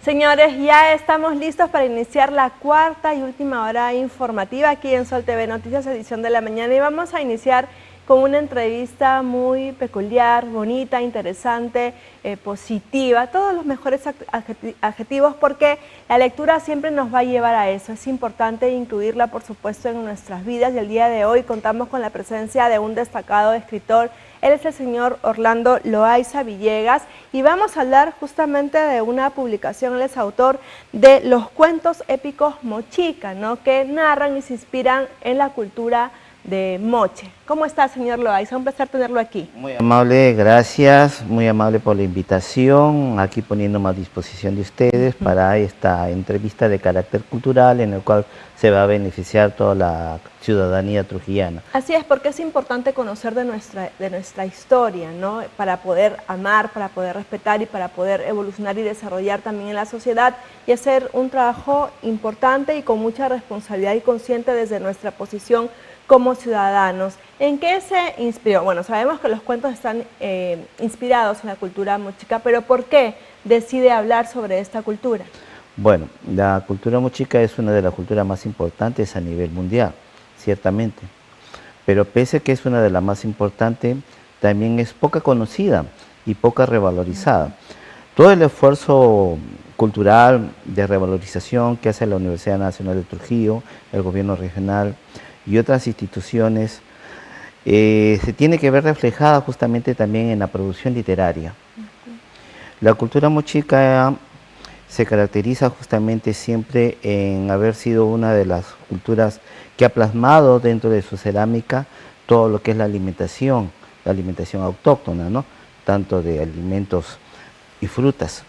Señores, ya estamos listos para iniciar la cuarta y última hora informativa aquí en Sol TV Noticias, edición de la mañana, y vamos a iniciar con una entrevista muy peculiar, bonita, interesante, positiva, todos los mejores adjetivos, porque la lectura siempre nos va a llevar a eso. Es importante incluirla, por supuesto, en nuestras vidas, y el día de hoy contamos con la presencia de un destacado escritor. Él es el señor Orlando Loaiza Villegas, y vamos a hablar justamente de una publicación. Él es autor de los cuentos épicos Mochica, ¿no?, que narran y se inspiran en la cultura de Moche. ¿Cómo está, señor Loaiza? Un placer tenerlo aquí. Muy amable, gracias, muy amable por la invitación, aquí poniéndome a disposición de ustedes para esta entrevista de carácter cultural en el cual se va a beneficiar toda la ciudadanía trujillana. Así es, porque es importante conocer de nuestra historia, ¿no?, para poder amar, para poder respetar y para poder evolucionar y desarrollar también en la sociedad, y hacer un trabajo importante y con mucha responsabilidad y consciente desde nuestra posición como ciudadanos. ¿En qué se inspiró? Bueno, sabemos que los cuentos están inspirados en la cultura mochica, pero ¿por qué decide hablar sobre esta cultura? Bueno, la cultura mochica es una de las culturas más importantes a nivel mundial, ciertamente, pero pese a que es una de las más importantes, también es poca conocida y poca revalorizada. Todo el esfuerzo cultural de revalorización que hace la Universidad Nacional de Trujillo, el gobierno regional y otras instituciones, se tiene que ver reflejada justamente también en la producción literaria. La cultura mochica se caracteriza justamente siempre en haber sido una de las culturas que ha plasmado dentro de su cerámica todo lo que es la alimentación autóctona, ¿no?, tanto de alimentos y frutas.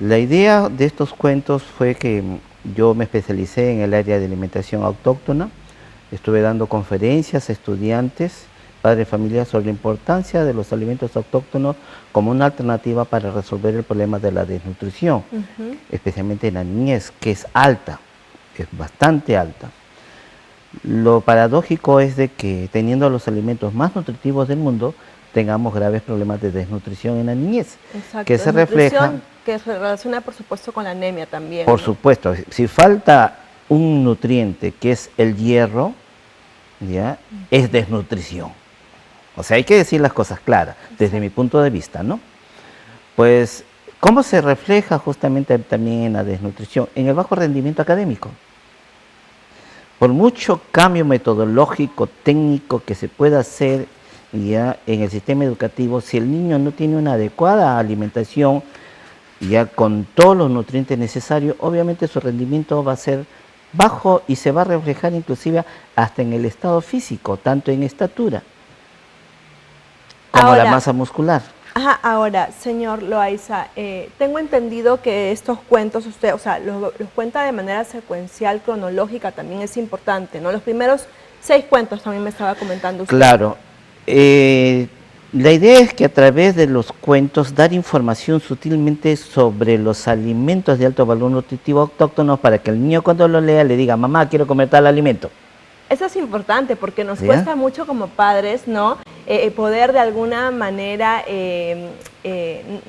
La idea de estos cuentos fue que yo me especialicé en el área de alimentación autóctona. Estuve dando conferencias a estudiantes, padres de familia, sobre la importancia de los alimentos autóctonos como una alternativa para resolver el problema de la desnutrición, especialmente en la niñez, que es alta, es bastante alta. Lo paradójico es de que, teniendo los alimentos más nutritivos del mundo, tengamos graves problemas de desnutrición en la niñez. Exacto, que se refleja, que se relaciona, por supuesto, con la anemia también. Por ¿no? supuesto, si falta un nutriente que es el hierro, ¿ya?, es desnutrición. O sea, hay que decir las cosas claras, desde mi punto de vista, ¿no? Pues, ¿cómo se refleja justamente también en la desnutrición? En el bajo rendimiento académico. Por mucho cambio metodológico, técnico que se pueda hacer ya en el sistema educativo, si el niño no tiene una adecuada alimentación, ya con todos los nutrientes necesarios, obviamente su rendimiento va a ser bajo y se va a reflejar inclusive hasta en el estado físico, tanto en estatura como la masa muscular. Ahora, señor Loaiza, tengo entendido que estos cuentos usted, o sea, los cuenta de manera secuencial, cronológica, también es importante, ¿no? Los primeros 6 cuentos también me estaba comentando usted. Claro. La idea es que a través de los cuentos dar información sutilmente sobre los alimentos de alto valor nutritivo autóctonos para que el niño, cuando lo lea, le diga: mamá, quiero comer tal alimento. Eso es importante porque nos cuesta mucho como padres, ¿no?, poder de alguna manera,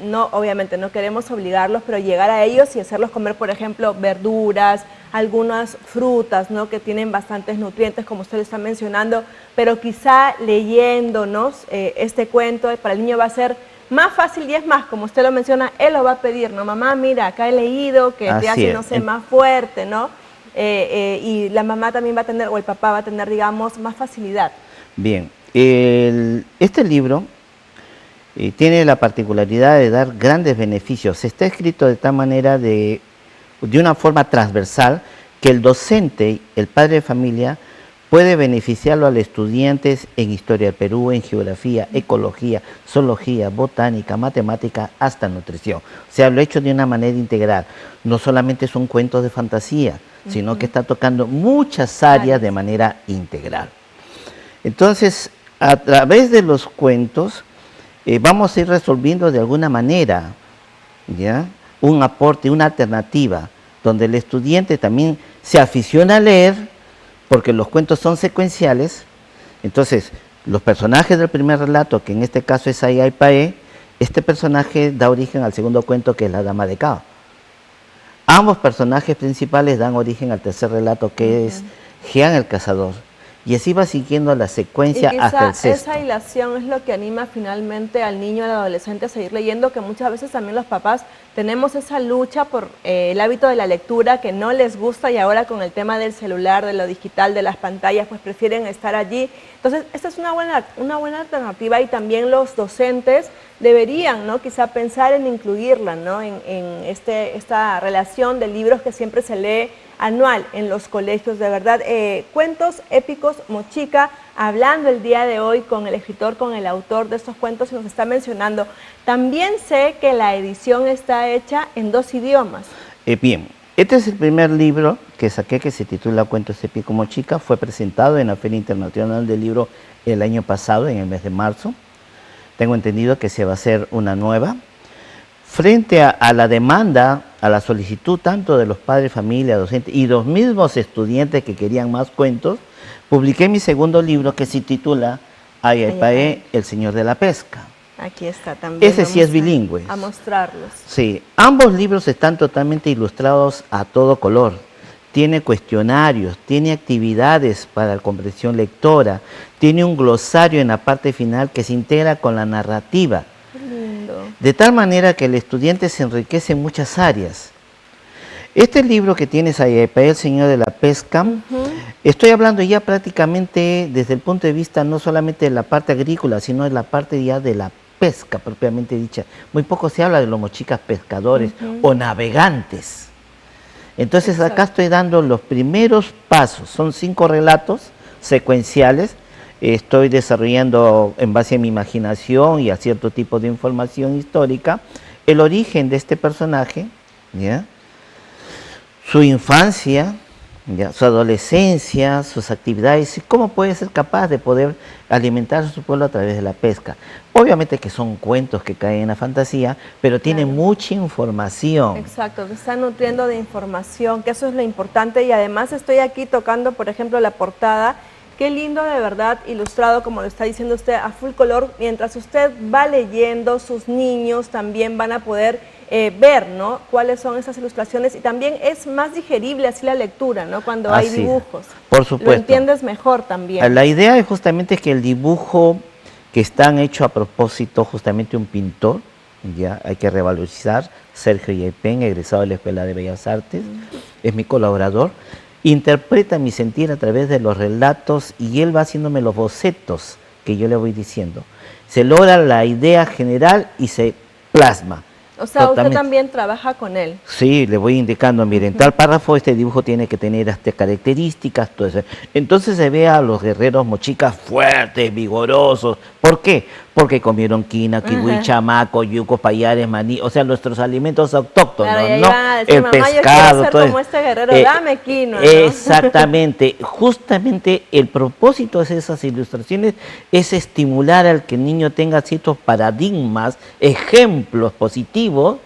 no, obviamente no queremos obligarlos, pero llegar a ellos y hacerlos comer, por ejemplo, verduras, algunas frutas, ¿no?, que tienen bastantes nutrientes, como usted lo está mencionando, pero quizá leyéndonos este cuento para el niño va a ser más fácil, y es más, como usted lo menciona, él lo va a pedir, ¿no? Mamá, mira, acá he leído que te hace, no sé, más fuerte, ¿no? Y la mamá también va a tener, o el papá va a tener, digamos, más facilidad. Bien, este libro tiene la particularidad de dar grandes beneficios. Está escrito de tal manera, de una forma transversal, que el docente, el padre de familia, puede beneficiarlo al estudiante en historia del Perú, en geografía, ecología, zoología, botánica, matemática, hasta nutrición. O sea, lo he hecho de una manera integral. No solamente son cuentos de fantasía, sino que está tocando muchas áreas de manera integral. Entonces, a través de los cuentos, vamos a ir resolviendo de alguna manera, ¿ya?, un aporte, una alternativa, donde el estudiante también se aficiona a leer, porque los cuentos son secuenciales. Entonces, los personajes del primer relato, que en este caso es Ayaypae, este personaje da origen al segundo cuento, que es La Dama de Cao. Ambos personajes principales dan origen al tercer relato, que es Jean el Cazador. Y así va siguiendo la secuencia hasta el sexto. Esa hilación es lo que anima finalmente al niño, al adolescente a seguir leyendo, que muchas veces también los papás tenemos esa lucha por el hábito de la lectura que no les gusta, y ahora con el tema del celular, de lo digital, de las pantallas, pues prefieren estar allí. Entonces, esta es una buena alternativa, y también los docentes deberían, ¿no?, quizá pensar en incluirla, ¿no?, en esta relación de libros que siempre se lee anual en los colegios. De verdad, Cuentos Épicos Mochica, hablando el día de hoy con el escritor, con el autor de estos cuentos, y nos está mencionando. También sé que la edición está hecha en 2 idiomas. Bien, este es el primer libro que saqué, que se titula Cuentos Épicos Mochica. Fue presentado en la Feria Internacional del Libro el año pasado, en el mes de marzo. Tengo entendido que se va a hacer una nueva. Frente a la demanda, a la solicitud tanto de los padres, familia, docentes y los mismos estudiantes que querían más cuentos, publiqué mi segundo libro, que se titula Ayapaé, el Señor de la Pesca. Aquí está también. Ese sí es bilingüe. A mostrarlos. Sí, ambos libros están totalmente ilustrados a todo color. Tiene cuestionarios, tiene actividades para la comprensión lectora, tiene un glosario en la parte final que se integra con la narrativa. De tal manera que el estudiante se enriquece en muchas áreas. Este libro que tienes ahí, El Señor de la Pesca, estoy hablando ya prácticamente desde el punto de vista no solamente de la parte agrícola, sino de la parte ya de la pesca propiamente dicha. Muy poco se habla de los mochicas pescadores o navegantes. Entonces acá estoy dando los primeros pasos. Son 5 relatos secuenciales. Estoy desarrollando en base a mi imaginación y a cierto tipo de información histórica el origen de este personaje, ¿ya?, su infancia, ¿ya?, su adolescencia, sus actividades, y cómo puede ser capaz de poder alimentar a su pueblo a través de la pesca. Obviamente que son cuentos que caen en la fantasía, pero tienen mucha información. Exacto, me están nutriendo de información, que eso es lo importante. Y además estoy aquí tocando, por ejemplo, la portada. Qué lindo, de verdad, ilustrado, como lo está diciendo usted, a full color. Mientras usted va leyendo, sus niños también van a poder ver, ¿no?, cuáles son esas ilustraciones, y también es más digerible así la lectura, ¿no?, cuando hay dibujos. Por supuesto. Lo entiendes mejor también. La idea es justamente que el dibujo que están hecho a propósito justamente un pintor, ya hay que revalorizar, Sergio Yaipen, egresado de la Escuela de Bellas Artes, es mi colaborador. Interpreta mi sentir a través de los relatos y él va haciéndome los bocetos que yo le voy diciendo. Se logra la idea general y se plasma. O sea, usted también trabaja con él. Sí, le voy indicando, miren, tal párrafo, este dibujo tiene que tener estas características, todo eso. Entonces se ve a los guerreros mochicas fuertes, vigorosos. ¿Por qué? Porque comieron quina, kiwi, chamaco, yucos, payares, maní, o sea, nuestros alimentos autóctonos, claro, ¿no? Decir, el mamá, pescado, yo quiero ser todo como este guerrero, dame quinoa, ¿no? Exactamente, justamente el propósito de esas ilustraciones es estimular al que el niño tenga ciertos paradigmas, ejemplos positivos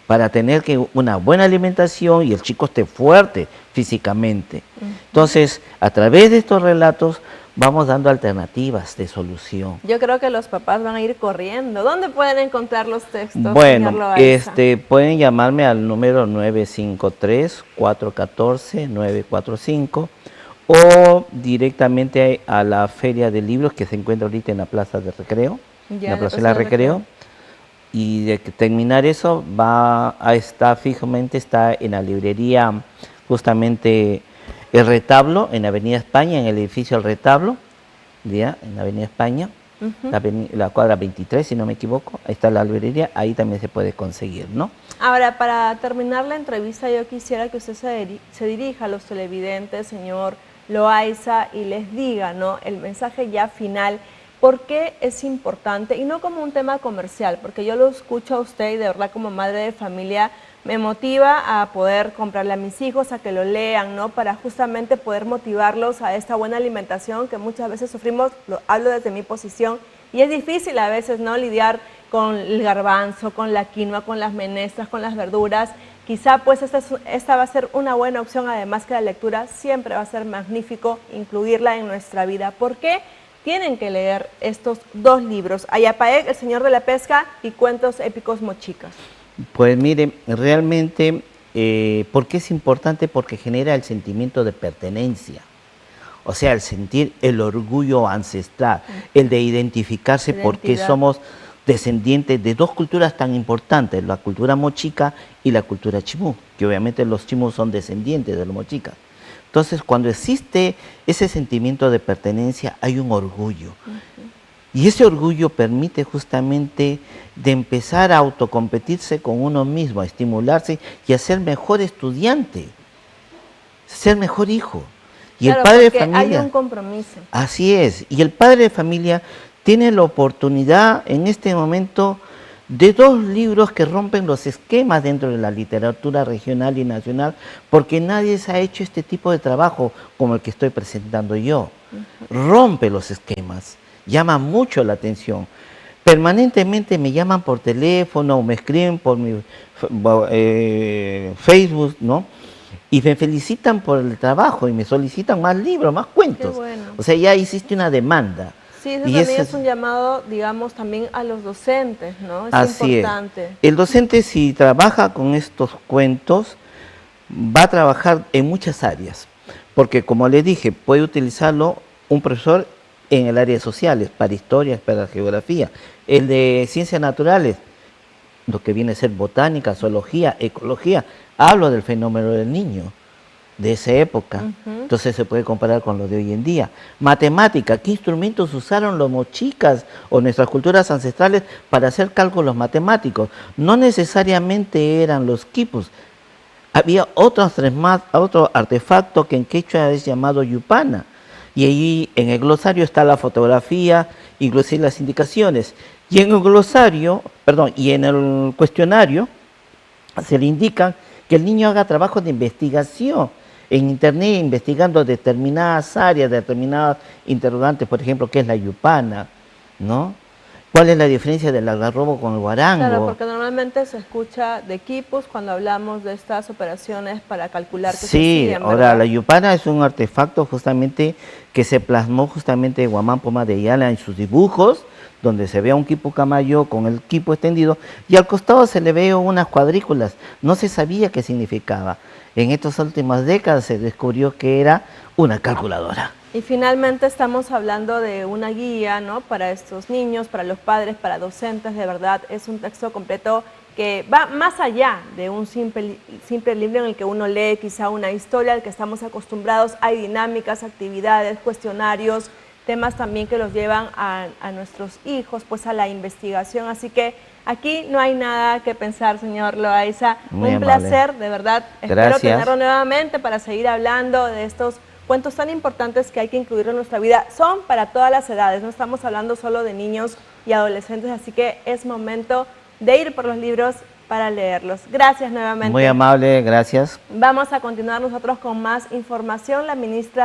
para tener una buena alimentación y el chico esté fuerte físicamente. Entonces, a través de estos relatos vamos dando alternativas de solución. Yo creo que los papás van a ir corriendo. ¿Dónde pueden encontrar los textos? Bueno, pueden llamarme al número 953-414-945 o directamente a la Feria de Libros que se encuentra ahorita en la Plaza de Recreo, en la Plaza de Recreo. Y de terminar eso va a estar fijamente, está en la librería justamente El Retablo, en Avenida España, en el edificio El Retablo, ¿ya?, en la Avenida España, la cuadra 23, si no me equivoco, ahí está la librería, ahí también se puede conseguir, ¿no? Ahora, para terminar la entrevista, yo quisiera que usted se dirija a los televidentes, señor Loaiza, y les diga, ¿no?, el mensaje ya final. ¿Por qué es importante? Y no como un tema comercial, porque yo lo escucho a usted y de verdad como madre de familia me motiva a poder comprarle a mis hijos, a que lo lean, ¿no?, para justamente poder motivarlos a esta buena alimentación que muchas veces sufrimos. Hablo desde mi posición, y es difícil a veces, ¿no?, lidiar con el garbanzo, con la quinoa, con las menestras, con las verduras. Quizá pues esta va a ser una buena opción, además que la lectura siempre va a ser magnífico incluirla en nuestra vida. ¿Por qué? Tienen que leer estos 2 libros, Ayapaé, El Señor de la Pesca, y Cuentos Épicos Mochicas. Pues mire, realmente ¿Por qué es importante? Porque genera el sentimiento de pertenencia. O sea, el sentir el orgullo ancestral, el de identificarse porque somos descendientes de dos culturas tan importantes, la cultura mochica y la cultura chimú, que obviamente los chimú son descendientes de los mochicas. Entonces, cuando existe ese sentimiento de pertenencia, hay un orgullo. Y ese orgullo permite justamente de empezar a autocompetirse con uno mismo, a estimularse y a ser mejor estudiante, ser mejor hijo. Y claro, el padre de familia, hay un compromiso. Así es. Y el padre de familia tiene la oportunidad en este momento de dos libros que rompen los esquemas dentro de la literatura regional y nacional, porque nadie se ha hecho este tipo de trabajo como el que estoy presentando yo. Rompe los esquemas, llama mucho la atención. Permanentemente me llaman por teléfono o me escriben por mi Facebook, ¿no? Y me felicitan por el trabajo y me solicitan más libros, más cuentos. Qué bueno. O sea, ya hiciste una demanda. Sí, eso también es un llamado, digamos, también a los docentes, ¿no? Es importante. El docente, si trabaja con estos cuentos, va a trabajar en muchas áreas. Porque, como le dije, puede utilizarlo un profesor en el área de sociales, para historia, para geografía. El de ciencias naturales, lo que viene a ser botánica, zoología, ecología. Hablo del fenómeno del niño, de esa época. Entonces se puede comparar con lo de hoy en día. Matemática, ¿qué instrumentos usaron los mochicas o nuestras culturas ancestrales para hacer cálculos matemáticos? No necesariamente eran los quipus. Había otro artefacto que en quechua es llamado yupana. Y ahí en el glosario está la fotografía, inclusive las indicaciones. Y en el glosario, perdón, y en el cuestionario se le indica que el niño haga trabajos de investigación en internet, investigando determinadas áreas, determinadas interrogantes, por ejemplo, ¿qué es la yupana? ¿No? ¿Cuál es la diferencia del algarrobo con el guarango? Claro, porque normalmente se escucha de quipus cuando hablamos de estas operaciones para calcular que se siguen, ¿verdad? Ahora la yupana es un artefacto justamente que se plasmó justamente de Guamán Poma de Yala en sus dibujos, donde se ve a un quipu camayo con el quipu extendido y al costado se le ve unas cuadrículas. No se sabía qué significaba. En estas últimas décadas se descubrió que era una calculadora. Y finalmente estamos hablando de una guía, ¿no? Para estos niños, para los padres, para docentes, de verdad es un texto completo que va más allá de un simple libro en el que uno lee quizá una historia al que estamos acostumbrados. Hay dinámicas, actividades, cuestionarios, temas también que los llevan a nuestros hijos, pues a la investigación. Así que aquí no hay nada que pensar, señor Loaiza. Un placer, de verdad. Espero tenerlo nuevamente para seguir hablando de estos cuentos tan importantes que hay que incluir en nuestra vida. Son para todas las edades, no estamos hablando solo de niños y adolescentes, así que es momento de ir por los libros para leerlos. Gracias nuevamente. Muy amable, gracias. Vamos a continuar nosotros con más información. La ministra